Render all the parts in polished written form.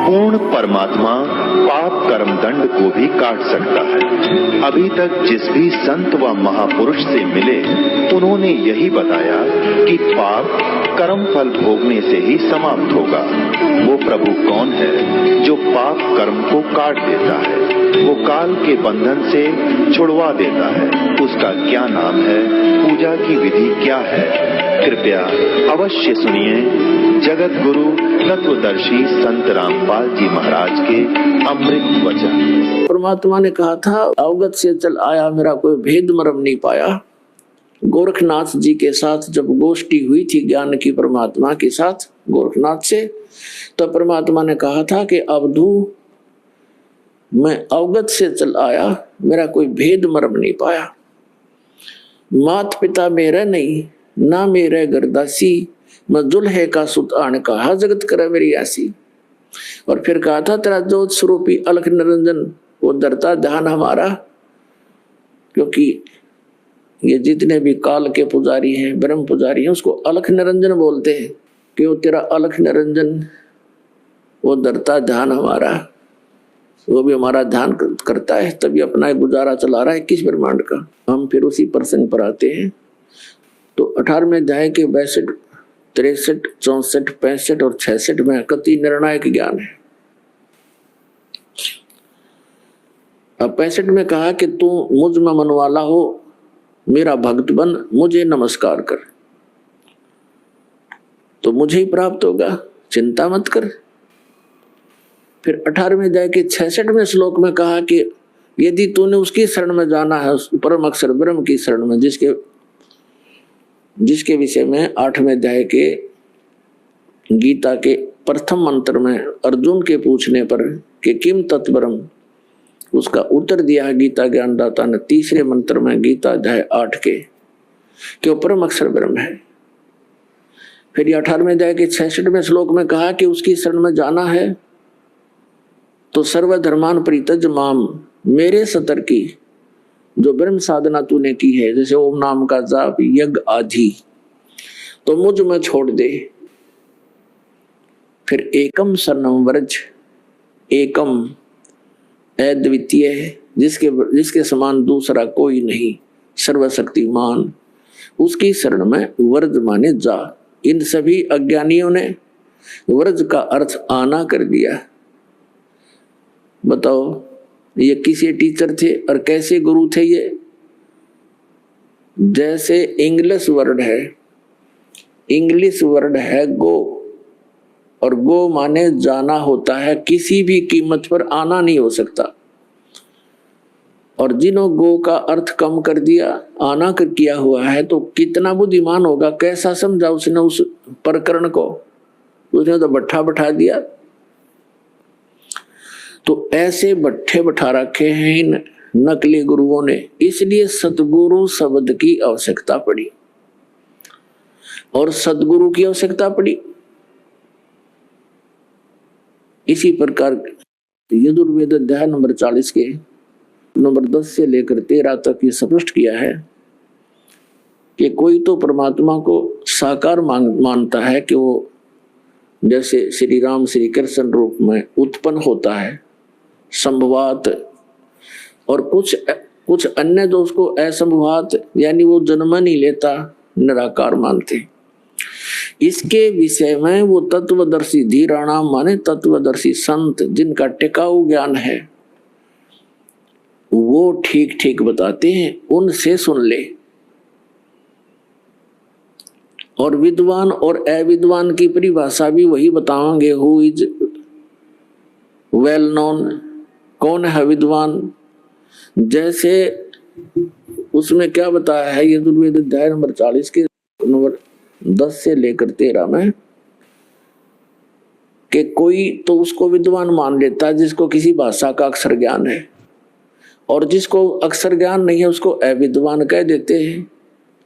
पूर्ण परमात्मा पाप कर्म दंड को भी काट सकता है। अभी तक जिस भी संत व महापुरुष से मिले उन्होंने यही बताया कि पाप कर्म फल भोगने से ही समाप्त होगा। वो प्रभु कौन है जो पाप कर्म को काट देता है, वो काल के बंधन से छुड़वा देता है। उसका क्या नाम है, पूजा की विधि क्या है? कृपया अवश्य सुनिए जगत गुरु तत्वदर्शी संत रामपाल जी महाराज के अमृत वचन। परमात्मा ने कहा था, अवगत से चल आया मेरा कोई भेद मर्म नहीं पाया। गोरखनाथ जी के साथ जब गोष्ठी हुई थी ज्ञान की परमात्मा के साथ गोरखनाथ से, तो परमात्मा ने कहा था कि अवधू मैं अवगत से चल आया, मेरा कोई भेद मर्म नहीं पाया। मात पिता मेरा नहीं, ना मेरे गरदासी, मैं दुल्हे का सुत आने कहा जगत करे मेरी ऐसी। और फिर कहा था तेरा ज्योत स्वरूपी अलख निरंजन वो धरता ध्यान हमारा। क्योंकि ये जितने भी काल के पुजारी हैं, ब्रह्म पुजारी हैं, उसको अलख निरंजन बोलते हैं कि वो तेरा अलख निरंजन वो धरता ध्यान हमारा, वो भी हमारा ध्यान करता है, तभी अपना गुजारा चला रहा है 21 ब्रह्मांड का। हम फिर उसी प्रसंग पर आते हैं। तो 18वें अध्याय के 62, 63, 64, 65 और 66 में कति निर्णायक ज्ञान है। अब 65 में कहा कि तू मुझ में मन वाला हो, मेरा भक्त बन, मुझे नमस्कार कर, तो मुझे ही प्राप्त होगा, चिंता मत कर। फिर 18वें अध्याय के 66वें श्लोक में कहा कि यदि तूने उसकी शरण में जाना है, उस परम अक्षर ब्रह्म की शरण में, जिसके विषय में 8वें अध्याय के गीता के प्रथम मंत्र में अर्जुन के पूछने पर कि किम तत्परम, उसका उत्तर दिया है गीता ज्ञानदाता ने 3रे मंत्र में गीता अध्याय 8 के कि वो परम अक्षर ब्रह्म है। फिर 18वें अध्याय के 66वें श्लोक में कहा कि उसकी शरण में जाना है तो सर्वधर्मान परित्यज माम, मेरे सतर की जो ब्रह्म साधना तूने की है, जैसे ओम नाम का जाप यज्ञ आदि, तो मुझ में छोड़ दे। फिर एकम शरणम व्रज, एकम अद्वितीय है, जिसके समान दूसरा कोई नहीं, सर्वशक्तिमान, उसकी शरण में व्रज माने जा। इन सभी अज्ञानियों ने व्रज का अर्थ आना कर दिया। बताओ ये किसी टीचर थे और कैसे गुरु थे ये? जैसे इंग्लिश वर्ड है गो, और गो माने जाना होता है, किसी भी कीमत पर आना नहीं हो सकता। और जिन्हों गो का अर्थ कम कर दिया, आना कर किया हुआ है, तो कितना बुद्धिमान होगा, कैसा समझा उसने उस प्रकरण को, उसने तो भट्ठा बैठा दिया। तो ऐसे भट्ठे बैठा रखे हैं इन नकली गुरुओं ने, इसलिए सतगुरु शब्द की आवश्यकता पड़ी और सदगुरु की आवश्यकता पड़ी। इसी प्रकार यजुर्वेद अध्याय नंबर 40 के नंबर 10 से लेकर 13 तक ये स्पष्ट किया है कि कोई तो परमात्मा को साकार मानता है कि वो जैसे श्री राम श्री कृष्ण रूप में उत्पन्न होता है संभवात, और कुछ अन्य जो उसको असंभवात यानी वो जन्म नहीं लेता निराकार मानते। इसके विषय में वो तत्वदर्शी धीराणाम माने तत्वदर्शी संत जिनका टिकाऊ ज्ञान है वो ठीक ठीक बताते हैं, उनसे सुन ले। और विद्वान और अविद्वान की परिभाषा भी वही बताएंगे। हु इज वेल नोन, कौन है विद्वान? जैसे उसमें क्या बताया है यजुर्वेद अध्याय नंबर 40 के नंबर 10 से लेकर 13 में कि कोई तो उसको विद्वान मान लेता है जिसको किसी भाषा का अक्षर ज्ञान है, और जिसको अक्षर ज्ञान नहीं है उसको अविद्वान कह देते हैं।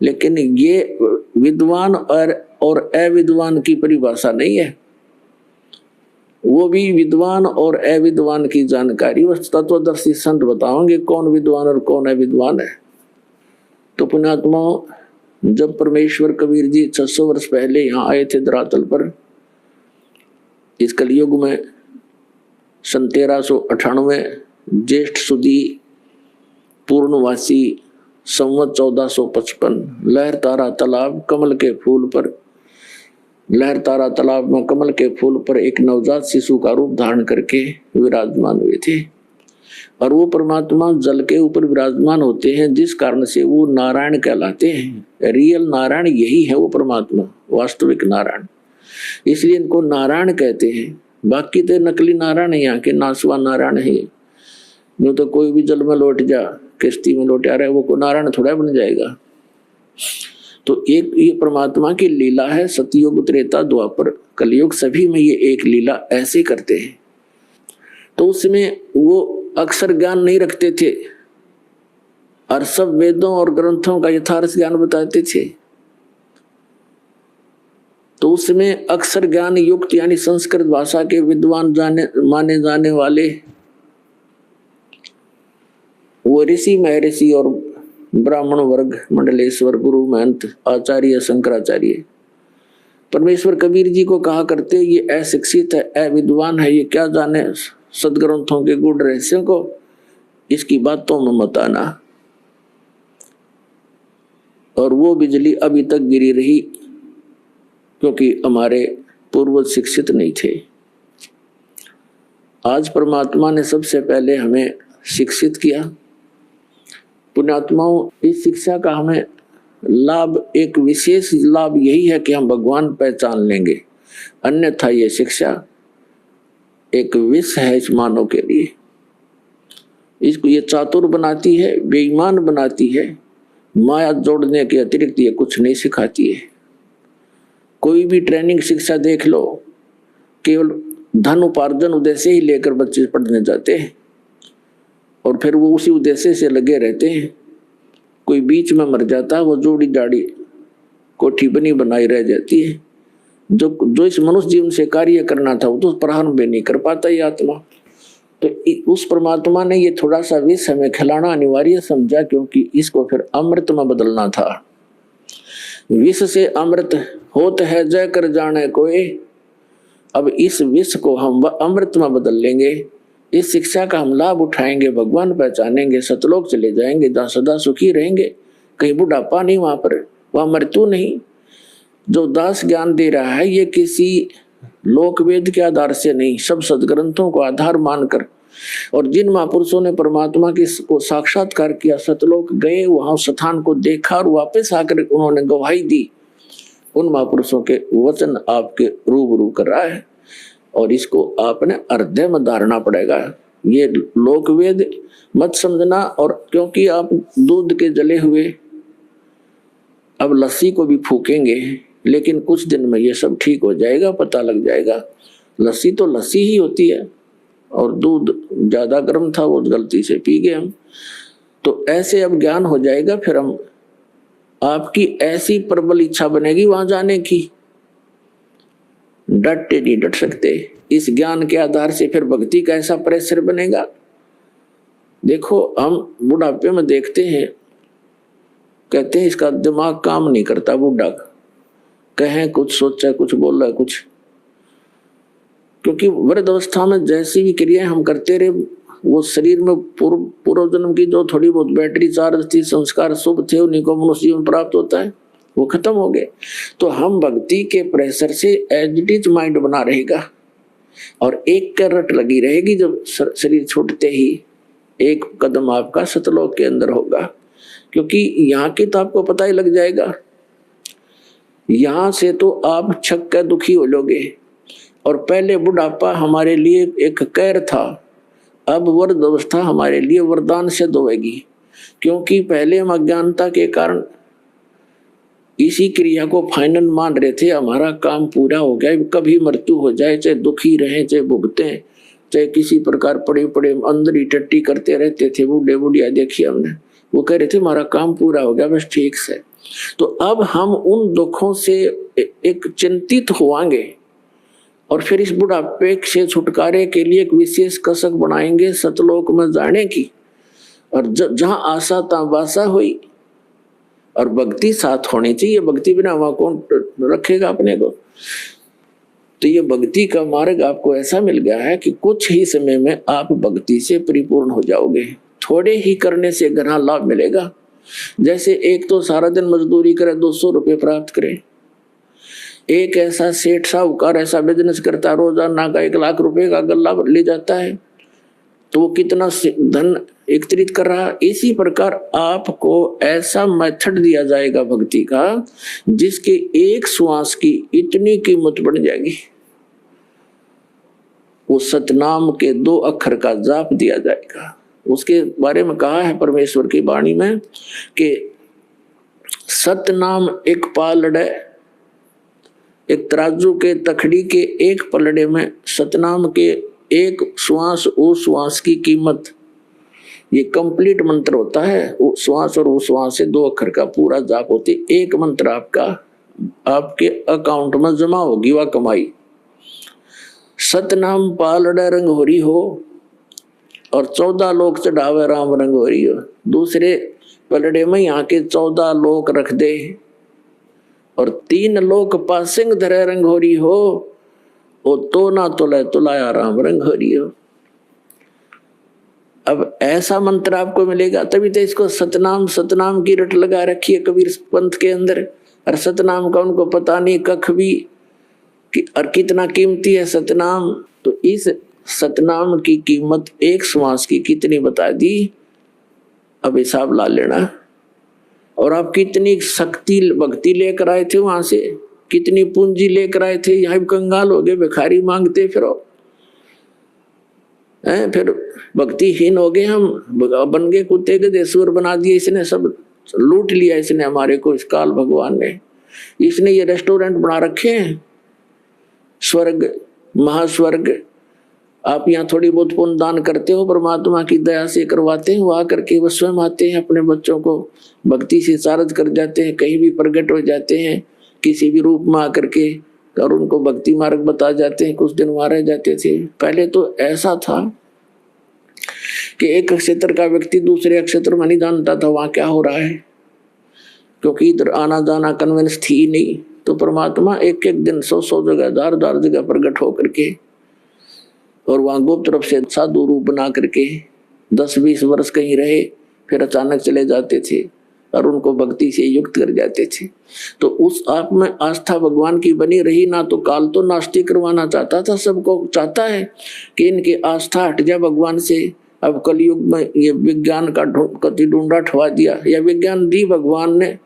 लेकिन ये विद्वान और अविद्वान की परिभाषा नहीं है, वो भी विद्वान और अविद्वान की जानकारी वो तत्वदर्शी संत बताओगे कौन विद्वान और कौन अविद्वान है। तो पुण्यात्मा, जब परमेश्वर कबीर जी 600 वर्ष पहले यहाँ आए थे धरातल पर, इस कलयुग में सन 1398 ज्येष्ठ सुदी पूर्णवासी संवत 1455 लहर तारा तालाब कमल के फूल पर, लहर तारा तालाब में कमल के फूल पर एक नवजात शिशु का रूप धारण करके विराजमान हुए थे। और वो परमात्मा जल के ऊपर विराजमान होते हैं, जिस कारण से वो नारायण कहलाते हैं। रियल नारायण यही है, वो परमात्मा वास्तविक नारायण, इसलिए इनको नारायण कहते हैं। बाकी तो नकली नारायण है, यहाँ के नासवा नारायण है। जो तो कोई भी जल में लौट जा, किश्ती में लौट आ रहा है, वो नारायण थोड़ा बन जाएगा। तो एक ये परमात्मा की लीला है। सतयुग त्रेता द्वापर कलयुग सभी में ये एक लीला ऐसे करते हैं। तो उसमें वो अक्षर ज्ञान नहीं रखते थे और सब वेदों और ग्रंथों का यथार्थ ज्ञान बताते थे। तो उसमें अक्षर ज्ञान युक्त यानी संस्कृत भाषा के विद्वान माने जाने वाले वो ऋषि महर्षि और ब्राह्मण वर्ग, मंडलेश्वर, गुरु, महंत, आचार्य, शंकराचार्य परमेश्वर कबीर जी को कहा करते, ये अशिक्षित है, अविद्वान है, ये क्या जाने सदग्रंथों के गूढ़ रहस्यों को, इसकी बातों में मत आना। और वो बिजली अभी तक गिरी रही, क्योंकि हमारे पूर्वज शिक्षित नहीं थे। आज परमात्मा ने सबसे पहले हमें शिक्षित किया। पुण्यात्माओं, इस शिक्षा का हमें लाभ, एक विशेष लाभ यही है कि हम भगवान पहचान लेंगे, अन्यथा ये शिक्षा एक विष है इस मानव के लिए। इसको ये चातुर बनाती है, बेईमान बनाती है, माया जोड़ने के अतिरिक्त ये कुछ नहीं सिखाती है। कोई भी ट्रेनिंग शिक्षा देख लो, केवल धन उपार्जन उद्देश्य ही लेकर बच्चे पढ़ने जाते हैं और फिर वो उसी उद्देश्य से लगे रहते हैं। कोई बीच में मर जाता है, वो जोड़ी जाड़ी कोठी बनी बनाई रह जाती है। जो इस मनुष्य जीवन से कार्य करना था वो तो प्रारंभ नहीं कर पाता ये आत्मा। तो उस परमात्मा ने ये थोड़ा सा विष हमें खिलाना अनिवार्य समझा, क्योंकि इसको फिर अमृत में बदलना था। विष से अमृत होत है जय कर जाने कोई। अब इस विष को हम अमृत में बदल लेंगे। इस शिक्षा का हम लाभ उठाएंगे, भगवान पहचानेंगे, सतलोक चले जाएंगे, जहाँ सदा सुखी रहेंगे। कहीं बुढ़ापा नहीं वहां पर, वहां मृत्यु नहीं। जो दास ज्ञान दे रहा है ये किसी लोक वेद के आधार से नहीं, सब सदग्रंथों को आधार मानकर, और जिन महापुरुषों ने परमात्मा को साक्षात्कार किया, सतलोक गए, वहां स्थान को देखा और वापस आकर उन्होंने गवाही दी, उन महापुरुषों के वचन आपके रूबरू कर रहा है। और इसको आपने हृदय में धारना पड़ेगा। ये लोक वेद मत समझना। और क्योंकि आप दूध के जले हुए अब लस्सी को भी फूकेंगे, लेकिन कुछ दिन में ये सब ठीक हो जाएगा, पता लग जाएगा। लस्सी तो लस्सी ही होती है, और दूध ज्यादा गर्म था, वो गलती से पी गए हम। तो ऐसे अब ज्ञान हो जाएगा, फिर हम आपकी ऐसी प्रबल इच्छा बनेगी वहां जाने की, डटते नहीं डट सकते। इस ज्ञान के आधार से फिर भक्ति का ऐसा प्रेशर बनेगा। देखो, हम बुढ़ापे में देखते हैं, कहते हैं इसका दिमाग काम नहीं करता, बुढ़ा कहें कुछ, सोचा कुछ, बोला कुछ। क्योंकि वृद्ध अवस्था में जैसी भी क्रियाएं हम करते रहे, वो शरीर में पूर्व जन्म की जो थोड़ी बहुत बैटरी चार्ज थी, संस्कार शुभ थे, उन्हीं को मनुष्य जीवन प्राप्त होता है, वो खत्म हो गए। तो हम भक्ति के प्रेशर से एज इट इज माइंड बना रहेगा, और एक करट लगी रहेगी। जब शरीर छूटते ही एक कदम आपका सतलोक के अंदर होगा, क्योंकि यहाँ की तो आपको पता ही लग जाएगा। यहाँ से तो आप छक कर दुखी हो लोगे। और पहले बुढ़ापा हमारे लिए एक कैर था, अब वृद्ध अवस्था हमारे लिए वरदान सिद्ध होगी। क्योंकि पहले हम अज्ञानता के कारण इसी क्रिया को फाइनल मान रहे थे, हमारा काम पूरा हो गया, कभी मृत्यु हो जाए, चाहे दुखी रहे, चाहे भुगते, चाहे किसी प्रकार पड़े पड़े अंदर ही टट्टी करते रहते थे। बूढ़े बुढ़िया देखिए हमने, वो कह रहे थे हमारा काम पूरा हो गया, बस ठीक से। तो अब हम उन दुखों से एक चिंतित होवांगे, और फिर इस बुढ़ापे से छुटकारे के लिए एक विशेष कसक बनाएंगे सतलोक में जाने की। और जहाँ आशा तहाँ बासा हुई, और भक्ति साथ होनी चाहिए। भक्ति बिना वहां कौन रखेगा अपने को। तो ये भक्ति का मार्ग आपको ऐसा मिल गया है कि कुछ ही समय में आप भक्ति से परिपूर्ण हो जाओगे। थोड़े ही करने से घना लाभ मिलेगा। जैसे एक तो सारा दिन मजदूरी करे 200 रुपये प्राप्त करे, एक ऐसा सेठ साहूकार ऐसा बिजनेस करता है रोजाना का 1 लाख रुपए का गल्ला ले जाता है, तो वो कितना धन एकत्रित कर रहा। इसी प्रकार आपको ऐसा मेथड दिया जाएगा भक्ति का जिसके एक श्वास की इतनी कीमत बढ़ जाएगी। वो सतनाम के 2 अक्षर का जाप दिया जाएगा। उसके बारे में कहा है परमेश्वर की वाणी में कि सतनाम एक पालड़े, एक तराजू के तखड़ी के एक पलड़े में सतनाम के एक श्वास उस श्वास की कीमत। ये कंप्लीट मंत्र होता है। उस श्वास और उस श्वास से 2 अक्षर का पूरा जाप होती। एक मंत्र आपका आपके अकाउंट में जमा होगी वह कमाई। सतनाम पालड़े रंग होरी हो और 14 लोग चढ़ावे राम रंग होरी हो। दूसरे पलड़े में यहाँ के 14 लोग रख दे और 3 लोग पासिंग धरे रंग होरी हो, वो तो ना तुले तुलाया राम रंग होरी हो। अब ऐसा मंत्र आपको मिलेगा, तभी तो इसको सतनाम सतनाम की रट लगा रखी है कबीर पंथ के अंदर। और सतनाम का उनको पता नहीं कख भी और कितना कीमती है सतनाम। तो इस सतनाम की कीमत एक श्वास की कितनी बता दी, अब हिसाब ला लेना। और आप कितनी शक्ति भक्ति लेकर आए थे वहां से, कितनी पूंजी लेकर आए थे। यहाँ भी कंगाल हो गए, भिखारी मांगते फिर फिर भक्तिहीन हो गए हम, बन गए कुत्ते के देशवर बना दिए इसने, सब लूट लिया इसने हमारे को, इस काल भगवान ने। इसने ये रेस्टोरेंट बना रखे हैं, स्वर्ग महास्वर्ग। आप यहाँ थोड़ी बहुत पुण्य दान करते हो, परमात्मा की दया से करवाते हैं, वहां करके वो स्वयं आते हैं, अपने बच्चों को भक्ति से चार्ज कर जाते हैं, कहीं भी प्रकट हो जाते हैं किसी भी रूप में आकर के, और उनको भक्ति मार्ग बता जाते हैं। कुछ दिन वहां रह जाते थे। पहले तो ऐसा था कि एक क्षेत्र का व्यक्ति दूसरे क्षेत्र में नहीं जानता था वहां क्या हो रहा है, क्योंकि इधर आना जाना कन्वेंस थी नहीं। तो परमात्मा एक एक दिन 100 जगह 1000 जगह प्रकट होकर के, और वहां गुप्त रूप से साधु रूप बना करके 10-20 वर्ष कहीं रहे, फिर अचानक चले जाते थे और उनको भक्ति से युक्त कर जाते थे। तो उस आप में आस्था भगवान की बनी रही ना। तो काल तो नास्तिक करवाना चाहता था, सबको चाहता है कि इनकी आस्था हट जाए भगवान से। अब कलयुग में ये विज्ञान का कति ढूंढा ठवा दिया, या विज्ञान दी भगवान ने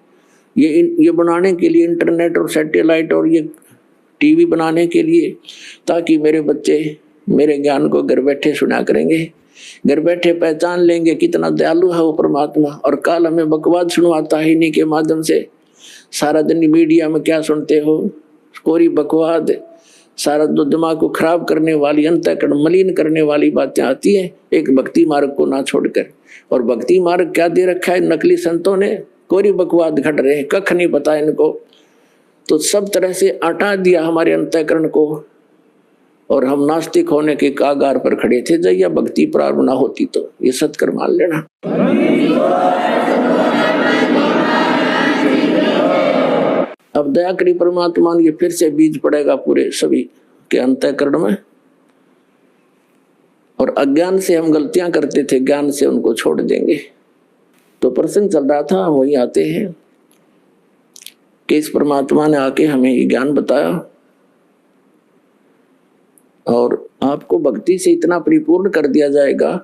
ये बनाने के लिए, इंटरनेट और सैटेलाइट और ये टीवी बनाने के लिए, ताकि मेरे बच्चे मेरे ज्ञान को घर बैठे सुना करेंगे, घर बैठे पहचान लेंगे कितना दयालु है वो परमात्मा। और काल हमें बकवाद सुनवाता है इन्हीं के माध्यम से। सारा दिन मीडिया में क्या सुनते हो, कोरी बकवाद, सारा दिमाग को खराब करने वाली, अंतःकरण मलिन करने वाली बातें आती है, एक भक्ति मार्ग को ना छोड़कर। और भक्ति मार्ग क्या दे रखा है नकली संतों ने, कोरी बकवाद घट रहे हैं, कख नहीं पता इनको। तो सब तरह से हटा दिया हमारे अंतःकरण को, और हम नास्तिक होने के कागार पर खड़े थे। जब यह भक्ति प्रारंभ ना होती तो ये सत्कर मान लेना। अब दया करी परमात्मा ने, फिर से बीज पड़ेगा पूरे सभी के अंतःकरण में। और अज्ञान से हम गलतियां करते थे, ज्ञान से उनको छोड़ देंगे। तो प्रसंग चल रहा था, वही आते हैं कि इस परमात्मा ने आके हमें ये ज्ञान बताया और आपको भक्ति से इतना परिपूर्ण कर दिया जाएगा।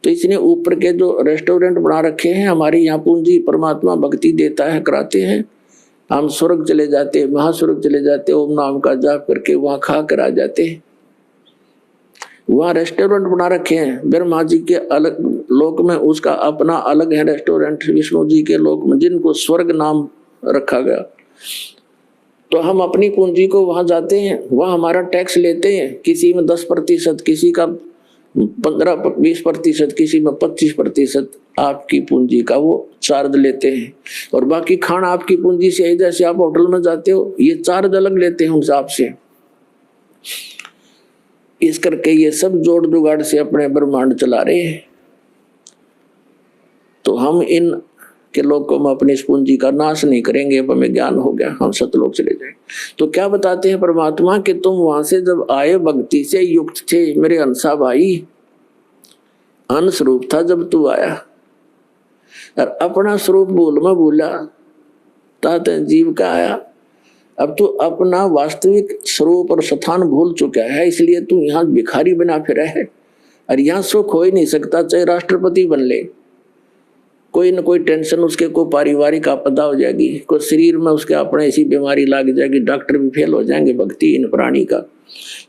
तो इसने ऊपर के जो रेस्टोरेंट बना रखे हैं, हमारी यहाँ पूंजी परमात्मा भक्ति देता है, कराते हैं। हम स्वर्ग चले जाते, महास्वर्ग चले जाते, ओम नाम का जाप करके वहां खा कर आ जाते हैं। वहां रेस्टोरेंट बना रखे हैं ब्रह्मा जी के अलग लोक में, उसका अपना अलग है रेस्टोरेंट। विष्णु जी के लोक में जिनको स्वर्ग नाम रखा गया, तो हम अपनी पूंजी को वहां जाते हैं, वहां हमारा टैक्स लेते हैं। किसी में 10%, किसी का 15-20%, किसी में 25% आपकी पूंजी का वो चार्ज लेते हैं। और बाकी खाना आपकी पूंजी से है, जैसे आप होटल में जाते हो ये चार्ज अलग लेते हैं उस आपसे। इस करके ये सब जोड़ जुगाड़ से अपने ब्रह्मांड चला रहे हैं। तो हम इन कि लोग को हम अपनी इस पूंजी का नाश नहीं करेंगे, अब हमें ज्ञान हो गया, हम सतलोक चले जाए। तो क्या बताते हैं परमात्मा कि तुम वहां से जब आए भक्ति से युक्त थे मेरे हंसा भाई, अन स्वरूप था जब तू आया, और अपना स्वरूप भूल में भूला तात जीव का आया। अब तू अपना वास्तविक स्वरूप और स्थान भूल चुका है, इसलिए तू यहाँ भिखारी बना फिरा है, और यहाँ सुख हो ही नहीं सकता चाहे राष्ट्रपति बन ले। कोई न कोई टेंशन उसके को पारिवारिक आपदा हो जाएगी, कोई शरीर में उसके अपने ऐसी बीमारी लग जाएगी, डॉक्टर भी फेल हो जाएंगे भक्ति इन प्राणी का।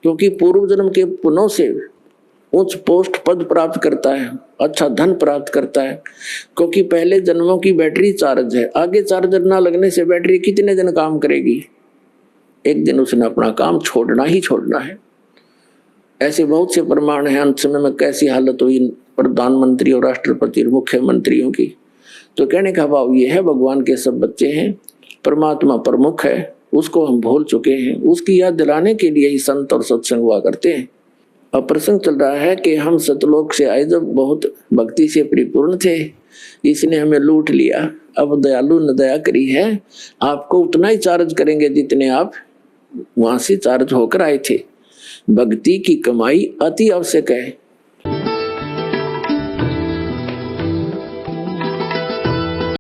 क्योंकि पूर्व जन्म के पुण्यों से उच्च पोस्ट पद प्राप्त करता है, अच्छा धन प्राप्त करता है, क्योंकि पहले जन्मों की बैटरी चार्ज है। आगे चार्जर ना लगने से बैटरी कितने दिन काम करेगी, एक दिन उसने अपना काम छोड़ना ही छोड़ना है। ऐसे बहुत से प्रमाण हैं। अंत समय में कैसी हालत हुई प्रधानमंत्री और राष्ट्रपति और मुख्यमंत्रियों की। तो कहने का भाव ये है, भगवान के सब बच्चे हैं, परमात्मा प्रमुख है, उसको हम भूल चुके हैं, उसकी याद दिलाने के लिए ही संत और सत्संग हुआ करते हैं। अब प्रसंग चल रहा है कि हम सतलोक से आए जब बहुत भक्ति से परिपूर्ण थे, इसने हमें लूट लिया, अब दयालु ने दया करी है, आपको उतना ही चार्ज करेंगे जितने आप वहां से चार्ज होकर आए थे। भक्ति की कमाई अति आवश्यक है।